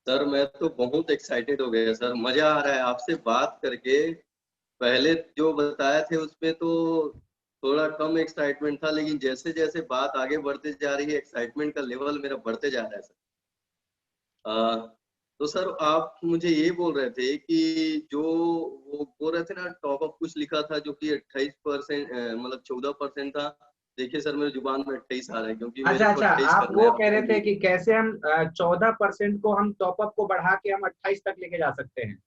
Sir मैं तो बहुत एक्साइटेड हो गया सर, मजा आ रहा है आपसे बात करके। पहले जो बताए थे उसमें तो थोड़ा कम एक्साइटमेंट था, लेकिन जैसे जैसे बात आगे बढ़ते जा रही है एक्साइटमेंट का लेवल मेरा बढ़ते जा रहा है सर। आ, तो सर आप मुझे ये बोल रहे थे कि जो वो बोल रहे थे ना, टॉप अप कुछ लिखा था जो कि 28%, मतलब 14% था। देखिए सर मेरे जुबान में 28 आ रहा है, क्योंकि मेरे अच्छा को अच्छा, 28 आप करना है वो कह रहे अपने थे लिए। कि कैसे हम 14% को हम टॉपअप को बढ़ा के हम 28 तक लेके जा सकते हैं।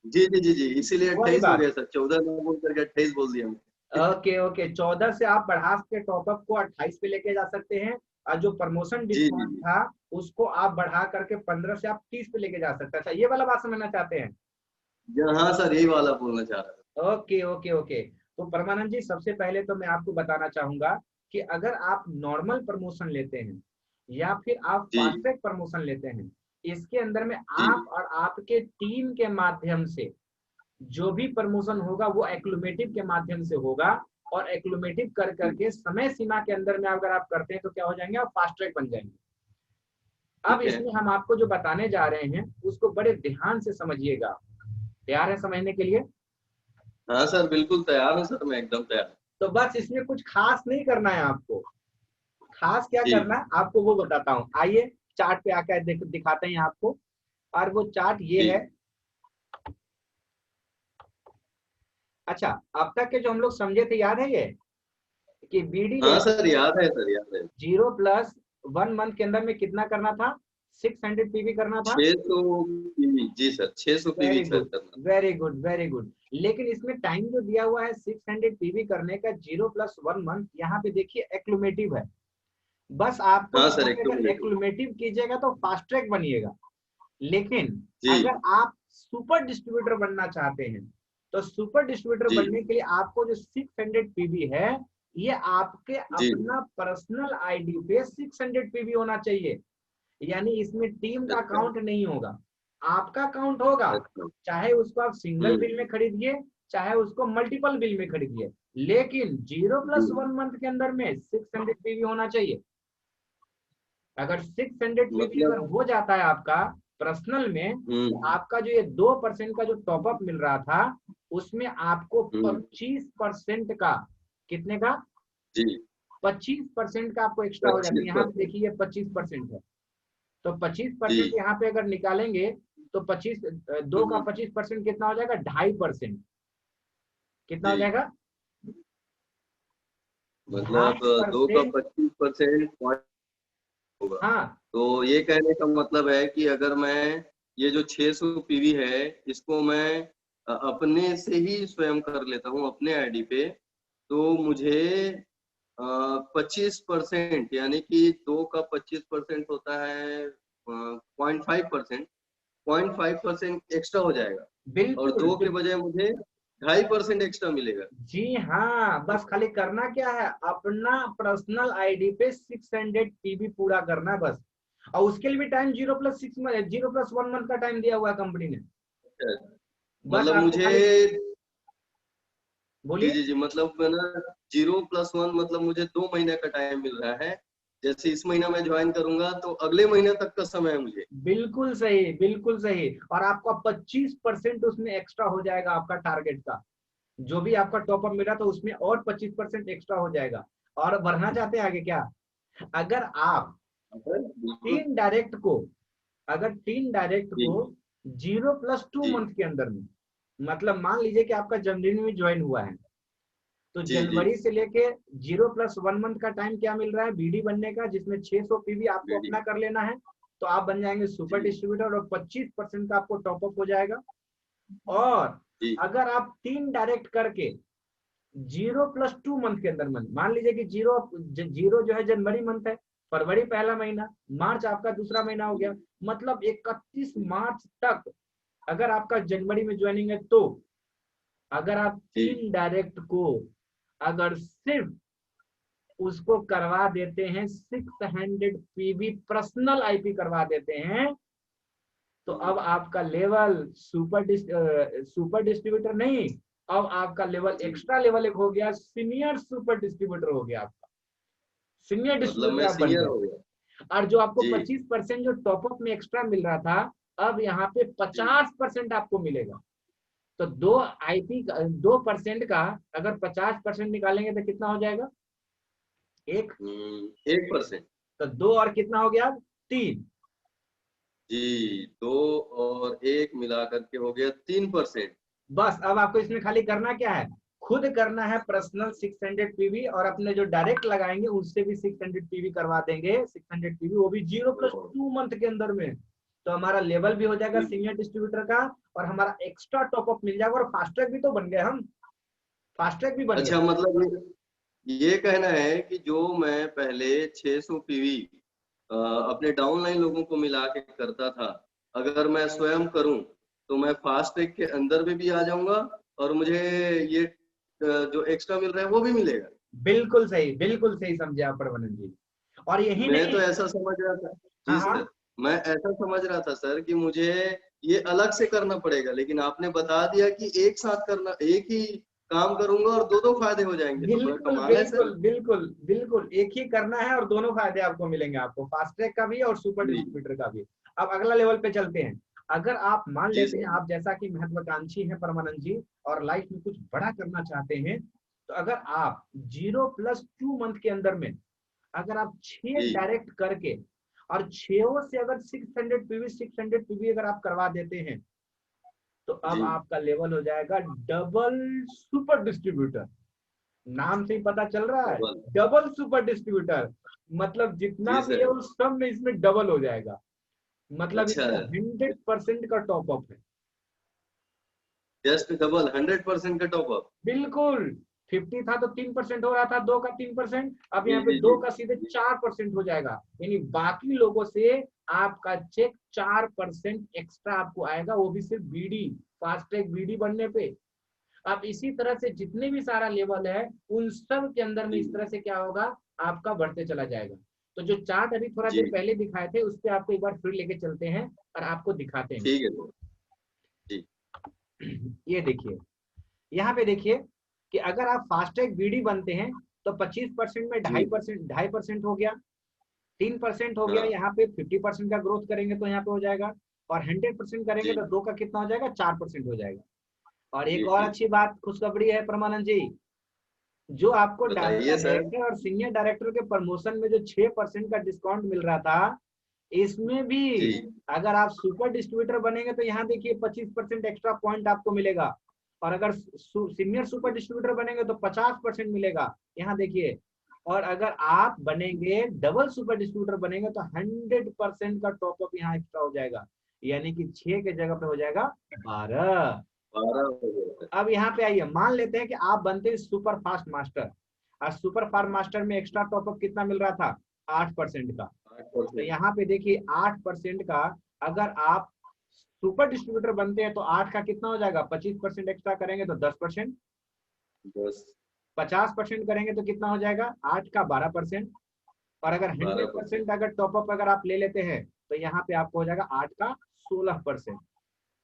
जी जी जी जी, इसीलिए वही 28 हो बात। गया सर, 14 ना बोल करके 28 बोल दिया मैंने। ओके ओके, 14 से आप बढ़ा के टॉपअप को 28 पे लेके जा सकते हैं। और जो प्रमोशन जी जी डिस्काउंट जी। था उसको आप बढ़ा करके 15 से आप 30 पे लेके जा सकते हैं। अच्छा, ये वाला बात समझना चाहते हैं। हाँ सर, यही वाला बोलना चाह रहा था। Okay okay okay. तो परमानंद जी, सबसे पहले तो मैं आपको बताना चाहूंगा कि अगर आप नॉर्मल प्रमोशन लेते हैं या फिर आप जी फास्ट ट्रैक प्रमोशन लेते हैं, इसके अंदर में जी आप और आपके टीम के माध्यम से जो भी प्रमोशन होगा वो एक्लूमेटिव के माध्यम से होगा। और एक्लूमेटिव कर जी। करके समय सीमा के अंदर में अगर आप करते हैं तो क्या हो जाएंगे, आप फास्ट ट्रैक बन जाएंगे। अब ठीक है। इसमें हम आपको जो बताने जा रहे हैं उसको बड़े ध्यान से समझिएगा। तैयार है समझने के लिए? हाँ सर, बिल्कुल तैयार हूँ सर, मैं एकदम तैयार हूँ। तो बस इसमें कुछ खास नहीं करना है आपको। खास क्या जी करना है आपको वो बताता हूँ, आइए चार्ट पे आकर दिखाते हैं आपको। और वो चार्ट ये जी। है। अच्छा, अब तक के जो हम लोग समझे थे याद है ये, कि बीडी हाँ लेने सर, के लिए याद है सर, याद है। 0+1 मंथ के अंदर में कितना करना था, 600 पीवी करना था। 600 पीवी, जी sir, 600 PV very sir good, करना। Very good, very good. लेकिन इसमें टाइम जो दिया हुआ है 600 पीवी करने का, 0+1 मंथ, यहाँ पे देखिए एक्लूमेटिव है। बस आपको हाँ सर, यहाँ पे एकदम अगर बिल्कुल। एक्लूमेटिव कीजिएगा तो फास्ट ट्रैक बनिएगा। लेकिन जी अगर आप सुपर डिस्ट्रीब्यूटर बनना चाहते हैं तो सुपर डिस्ट्रीब्यूटर जी बनने के लिए आपको जो 600 पीवी है, ये आपके जी। अपना पर्सनल आईडी पे 600 पीवी होना चाहिए। यानी इसमें टीम का अच्छा काउंट नहीं होगा, आपका काउंट होगा। अच्छा। चाहे उसको आप सिंगल बिल में हम्म। खरीदिए, चाहे उसको मल्टीपल बिल में खरीदिए, लेकिन जीरो जी प्लस वन मंथ के अंदर में 600 पीवी होना चाहिए। अगर 600 पीवी अगर मतलब। हो जाता है आपका पर्सनल में, तो हम्म आपका जो ये 2% का जो टॉपअप मिल रहा था, उसमें आपको हम्म। 25% का, कितने का, जी। 25% का आपको एक्स्ट्रा हो जाता है। यहाँ पे 25%। देखिए ये 25% है। तो 25% जी। यहाँ पे अगर निकालेंगे तो 2 का 25% कितना हो जाएगा, 2.5%। कितना हो जी। जाएगा, ढाई मतलब 2 का परसेंट 25% पॉइंट होगा। हाँ तो ये कहने का मतलब है कि अगर मैं ये जो 600 पीवी है, इसको मैं अपने से ही स्वयं कर लेता हूँ अपने आईडी पे, तो मुझे 25%, यानी कि 2 का 25% होता है 0.5%, 0.5% एक्स्ट्रा हो जाएगा। और बिल्कुल 2 के बिल्कुल। बजाय मुझे 2.5% एक्स्ट्रा मिलेगा। जी हाँ, बस खाली करना क्या है, अपना पर्सनल आईडी पे 600 पीबी पूरा करना है बस। और उसके लिए भी टाइम 0+1 मंथ का टाइम दिया हुआ है कंपनी ने। बस मतलब आपको मुझे, खाली, जी बोलिए। जी जी, मतलब ना 0+1 मतलब मुझे 2 महीने का टाइम मिल रहा है। जैसे इस महीना मैं ज्वाइन करूंगा तो अगले महीने तक का समय है मुझे। बिल्कुल सही, बिल्कुल सही। और आपका 25% उसमें एक्स्ट्रा हो जाएगा आपका टारगेट का। जो भी आपका टॉपअप मिला तो उसमें और 25% एक्स्ट्रा हो जाएगा। और बढ़ना चाहते हैं आगे क्या, अगर आप बिल्कुल। तीन डायरेक्ट को, अगर तीन डायरेक्ट जी को 0+2 जी मंथ के अंदर में, मतलब मान लीजिए कि आपका जनवरी में ज्वाइन हुआ है, तो जी जी। जनवरी से लेके 0+1 मंथ का टाइम क्या मिल रहा है बीडी बनने का, जिसमें 600 पीवी आपको रेडी। अपना कर लेना है। तो आप बन जाएंगे जी सुपर डिस्ट्रीब्यूटर और 25% का आपको टॉपअप हो जाएगा। और जी अगर आप तीन डायरेक्ट करके 0+2 मंथ के अंदर में, मान लीजिए कि जीरो जीरो जो है जनवरी मंथ है, फरवरी पहला महीना, मार्च आपका दूसरा महीना हो गया, मतलब 31 मार्च तक अगर आपका जनवरी में ज्वाइनिंग है, तो अगर आप जी। तीन डायरेक्ट को अगर सिर्फ उसको करवा देते हैं 600 पीवी पर्सनल आईपी करवा देते हैं, तो अब आपका लेवल सुपर डिस्ट्रीब्यूटर नहीं, अब आपका लेवल जी। एक्स्ट्रा लेवल एक हो गया, सीनियर सुपर डिस्ट्रीब्यूटर हो गया आपका, सीनियर मतलब डिस्ट्रीब्यूटर मैं आप बन सीनियर गए। हो गया। और जो आपको जी 25% जो टॉपअप में एक्स्ट्रा मिल रहा था, अब यहाँ पे 50% आपको मिलेगा। तो 2% का अगर 50% निकालेंगे तो कितना हो जाएगा? 1%। तो 2 और कितना हो गया? 3। जी, 2 और 1 मिला करके हो गया 3%। बस अब आपको इसमें खाली करना क्या है, खुद करना है पर्सनल 600 पीवी, और अपने जो डायरेक्ट लगाएंगे उससे भी 600 पीवी करवा देंगे। 600 पीवी वो भी 0+2 मंथ के अंदर में। तो हमारा लेवल भी हो जाएगा सीनियर डिस्ट्रीब्यूटर का, और हमारा एक्स्ट्रा टॉपअप मिल जाएगा, और फास्ट ट्रैक भी तो बन गए हम, फास्ट ट्रैक भी बन अच्छा, गया। मतलब ये कहना है कि जो मैं पहले 600 पीवी अपने डाउनलाइन लोगों को मिला के करता था, अगर मैं स्वयं करूं तो मैं फास्ट ट्रैक के अंदर में भी आ जाऊंगा, और मुझे ये जो एक्स्ट्रा मिल रहा है वो भी मिलेगा। बिल्कुल सही समझे आप परमानंद जी। और यही मैं तो नहीं, ऐसा समझ रहा था। हाँ जी हाँ, सर, मैं ऐसा समझ रहा था सर कि मुझे ये अलग से करना पड़ेगा, लेकिन आपने बता दिया कि एक साथ करना, एक ही काम करूंगा और दो दो फायदे हो जाएंगे, तो बड़ा बिल्कुल कमाल है सर। बिल्कुल बिल्कुल बिल्कुल एक ही करना है और दोनों फायदे आपको मिलेंगे, आपको फास्ट ट्रैक का भी और सुपर जी डिस्ट्रीब्यूटर का भी। अब अगला लेवल पे चलते हैं। अगर आप मान जी लेते हैं सर। आप जैसा कि महत्वाकांक्षी हैं परमानंद जी, और लाइफ में कुछ बड़ा करना चाहते हैं, तो अगर आप 0+2 मंथ के अंदर में अगर आप 6 जी डायरेक्ट करके और 6 से अगर 600 पीवी अगर आप करवा देते हैं, तो अब जी आपका लेवल हो जाएगा डबल सुपर डिस्ट्रीब्यूटर। नाम से ही पता चल रहा है, डबल। Double super distributor. मतलब जितना जी भी है सर। उस सब में इसमें डबल हो जाएगा। मतलब अच्छा, इसमें 100% का टॉपअप है। जस्ट डबल 100% का टॉप अप। बिल्कुल। 50 था तो 3% हो रहा था, 2 का 3%, अब जी यहाँ पे जी 2 जी का सीधे जी। 4% हो जाएगा। यानी बाकी लोगों से आपका चेक 4% एक्स्ट्रा आपको आएगा, वो भी सिर्फ बीडी, फास्ट ट्रैक बीडी बनने पे। अब इसी तरह से जितने भी सारा लेवल है उन सब के अंदर में जी इस तरह से क्या होगा, आपका बढ़ते चला जाएगा। तो जो चार्ट अभी थोड़ा जी। देर पहले दिखाए थे उस पर आपको एक बार फिर लेके चलते हैं और आपको दिखाते हैं। ठीक है सर। जी ये देखिए, यहाँ पे देखिए कि अगर आप फास्ट ट्रैग बीडी बनते हैं तो 25% में जी। 2.5% हो गया, 3% हो गया, हाँ। यहाँ पे 50% का ग्रोथ करेंगे तो यहाँ पे हो जाएगा, और 100% करेंगे जी तो 2 का कितना हो जाएगा, 4% हो जाएगा। और एक जी और जी। अच्छी बात खुशखबरी है परमानंद जी, जो आपको बताइए सर। डायरेक्टर और सीनियर डायरेक्टर के प्रमोशन में जो 6% का डिस्काउंट मिल रहा था, इसमें भी जी अगर आप सुपर डिस्ट्रीब्यूटर बनेंगे तो यहाँ देखिए 25% एक्स्ट्रा पॉइंट आपको मिलेगा, और अगर सीनियर सुपर डिस्ट्रीब्यूटर बनेंगे तो 50% मिलेगा, यहाँ देखिए। और अगर आप बनेंगे डबल सुपर डिस्ट्रीब्यूटर बनेंगे तो 100% का टॉपअप यहाँ एक्स्ट्रा हो जाएगा, यानी कि 6 के जगह पे हो जाएगा 12। 12 हो गया सर। अब यहाँ पे आइए, मान लेते हैं कि आप बनते हैं सुपर फास्ट मास्टर, और सुपर फास्ट मास्टर में एक्स्ट्रा टॉपअप कितना मिल रहा था, 8% का। तो 8%। यहाँ पे देखिए 8% का, अगर आप सुपर डिस्ट्रीब्यूटर बनते हैं तो 8 का कितना हो जाएगा, 25% एक्स्ट्रा करेंगे तो 10%, 10। 50% करेंगे तो कितना हो जाएगा, 8 का 12%, और अगर 12%। 100% अगर टॉपअप अगर आप ले लेते हैं तो यहाँ पे आपको हो जाएगा 8 का 16%।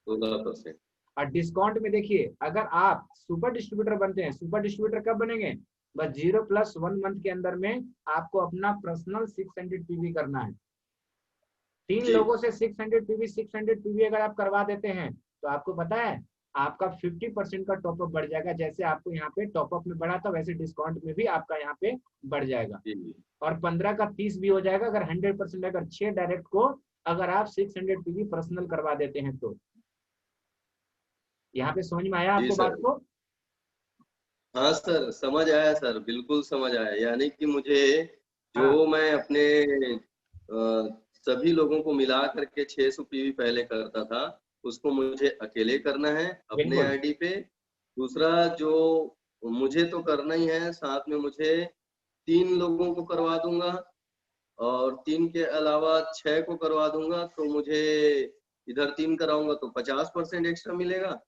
16%। और डिस्काउंट में देखिए, अगर आप सुपर डिस्ट्रीब्यूटर बनते हैं, सुपर डिस्ट्रीब्यूटर कब बनेंगे, बस 0+1 मंथ के अंदर में आपको अपना पर्सनल 600 पीवी करना है। 3 जी लोगों से 600 पीवी अगर आप करवा देते हैं तो आपको पता है आपका 50% का टॉपअप बढ़ जाएगा। जैसे आपको यहाँ पे टॉपअप में बढ़ा था वैसे डिस्काउंट में भी आपका यहाँ पे बढ़ जाएगा, जी जी। और 15 का 30 भी हो जाएगा अगर 100%, अगर 6 डायरेक्ट को अगर आप 600 पीवी पर्सनल करवा देते हैं तो। यहाँ पे समझ में आया जी आपको बात सर। को? हाँ सर, समझ आया सर, बिल्कुल समझ आया। यानी कि मुझे हाँ जो मैं अपने सभी लोगों को मिला करके 600 पीवी पहले करता था, उसको मुझे अकेले करना है अपने बिल्कुल आईडी पे। दूसरा जो मुझे तो करना ही है, साथ में मुझे 3 लोगों को करवा दूंगा, और 3 के अलावा 6 को करवा दूंगा, तो मुझे इधर 3 कराऊंगा तो 50% एक्स्ट्रा मिलेगा,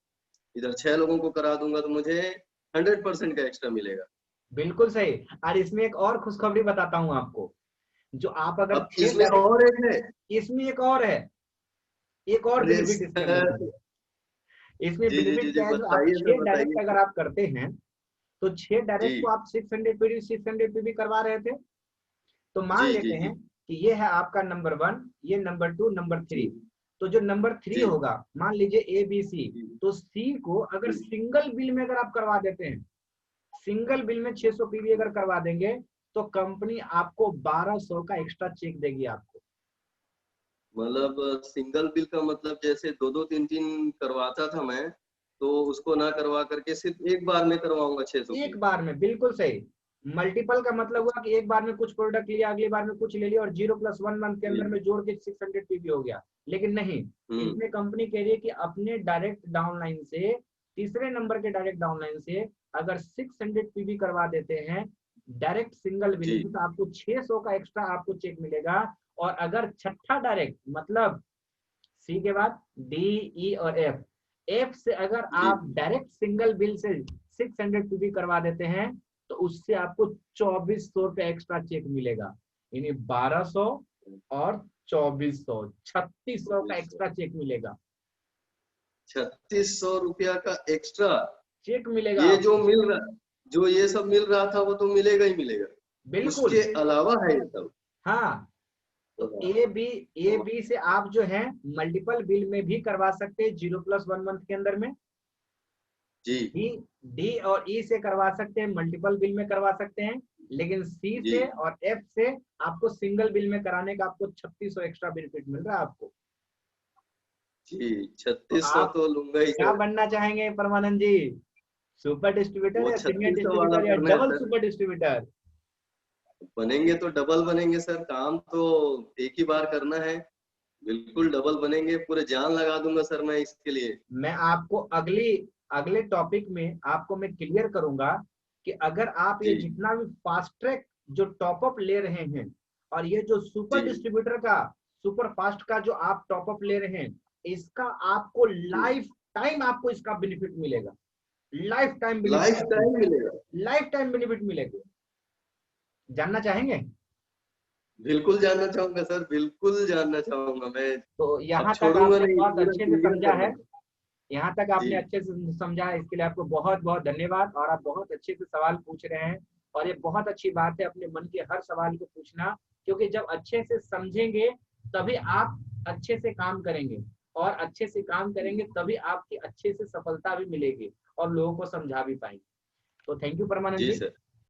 इधर 6 लोगों को करा दूंगा तो मुझे 100% का एक्स्ट्रा मिलेगा। बिल्कुल सही। और इसमें एक और खुशखबरी बताता हूँ आपको, जो आप अगर अब 6 इसमें डायरेक्ट, और एक है। इसमें एक और है, एक और अरे बेनिफिट इसके अंदर सर। में है। इसमें जी जी बेनिफिट जी जी, क्या है, जो आप बताइए सर, 6 डायरेक्ट बताइए अगर सर। आप करते हैं तो 6 डायरेक्ट को जी आप 600 पीवी करवा रहे थे, तो मान जी जी लेते जी हैं कि ये है आपका नंबर 1, ये नंबर 2, नंबर जी 3, तो जो नंबर 3 जी होगा, मान लीजिए ए बी सी, जी तो सी को अगर सिंगल बिल में अगर आप करवा देते हैं, सिंगल बिल में 600 पीवी अगर करवा देंगे, तो कंपनी आपको 1200 का एक्स्ट्रा चेक देगी आपको। मतलब सिंगल बिल का मतलब जैसे दो दो तीन तीन करवाता था मैं, तो उसको ना करवा करके सिर्फ एक बार में करवाऊंगा 600 एक की। बार में, बिल्कुल सही। मल्टीपल का मतलब हुआ कि एक बार में कुछ प्रोडक्ट लिया, अगली बार में कुछ ले लिया, और 0+1 मंथ के अंदर में जी। जोड़ के 600 पीवी हो गया। लेकिन नहीं, हम्म। इसमें कंपनी कह रही है कि अपने डायरेक्ट डाउनलाइन से, तीसरे नंबर के डायरेक्ट डाउनलाइन से अगर 600 पीवी करवा देते हैं डायरेक्ट सिंगल बिल जी में, तो आपको 600 का एक्स्ट्रा आपको चेक मिलेगा। और अगर छठा डायरेक्ट, मतलब सी के बाद डी, ई और एफ, एफ से अगर जी। आप डायरेक्ट सिंगल बिल से 600 पीवी करवा देते हैं, तो उससे आपको 2400 रुपये एक्स्ट्रा चेक मिलेगा। यानी 1200 और 2400, 3600 का 2400, एक्स्ट्रा चेक मिलेगा। 3600 रुपया का एक्स्ट्रा। चेक मिलेगा ये जो आपको, मिल रहा, जो ये सब मिल रहा था वो तो मिलेगा ही मिलेगा, बिल्कुल। उसके अलावा है ये सब। हाँ, तो ए तो बी से आप जो है मल्टीपल बिल में भी करवा सकते हैं 0+1 मंथ के अंदर में। जी डी डी और ई से करवा सकते हैं, मल्टीपल बिल में करवा सकते हैं। लेकिन सी जी से और एफ से आपको सिंगल बिल में कराने का आपको 3600 एक्स्ट्रा बेनिफिट मिल रहा है आपको। जी, तो 3600 आप तो लूंगा ही क्या सर। बनना चाहेंगे परमानंद जी? सुपर डिस्ट्रीब्यूटर वो या सीनियर 3600 वाला डिस्ट्रीब्यूटर या करना है डबल सर। Super distributor? बनेंगे तो डबल बनेंगे सर, काम तो एक ही बार करना है। बिल्कुल डबल बनेंगे, पूरे जान लगा दूंगा सर मैं इसके लिए। मैं आपको अगले टॉपिक में आपको मैं क्लियर करूंगा कि अगर आप ये जी जितना भी फास्ट ट्रैक जो टॉपअप ले रहे हैं, और ये जो सुपर जी डिस्ट्रीब्यूटर का, सुपर फास्ट का जो आप टॉपअप ले रहे हैं, इसका आपको जी, लाइफ टाइम आपको इसका बेनिफिट मिलेगा। लाइफ टाइम बेनिफिट लाइफ आपको, टाइम मिलेगा। लाइफ टाइम बेनिफिट मिलेगा। जानना चाहेंगे? बिल्कुल जानना चाहूंगा सर, बिल्कुल जानना चाहूंगा मैं। तो अब यहाँ तक छोड़ूंगा आपने नहीं, बहुत पूरा अच्छे से क्लियर समझा करना है, है। यहाँ तक जी आपने अच्छे से समझा है, इसके लिए आपको बहुत बहुत धन्यवाद। और आप बहुत अच्छे से सवाल पूछ रहे हैं, और ये बहुत अच्छी बात है अपने मन के हर सवाल को पूछना, क्योंकि जब अच्छे से समझेंगे तभी आप अच्छे से काम करेंगे, और अच्छे से काम करेंगे तभी आपकी अच्छे से सफलता भी मिलेगी और लोगों को समझा भी पाएंगे। तो thank you Paramanand ji ji. Sir.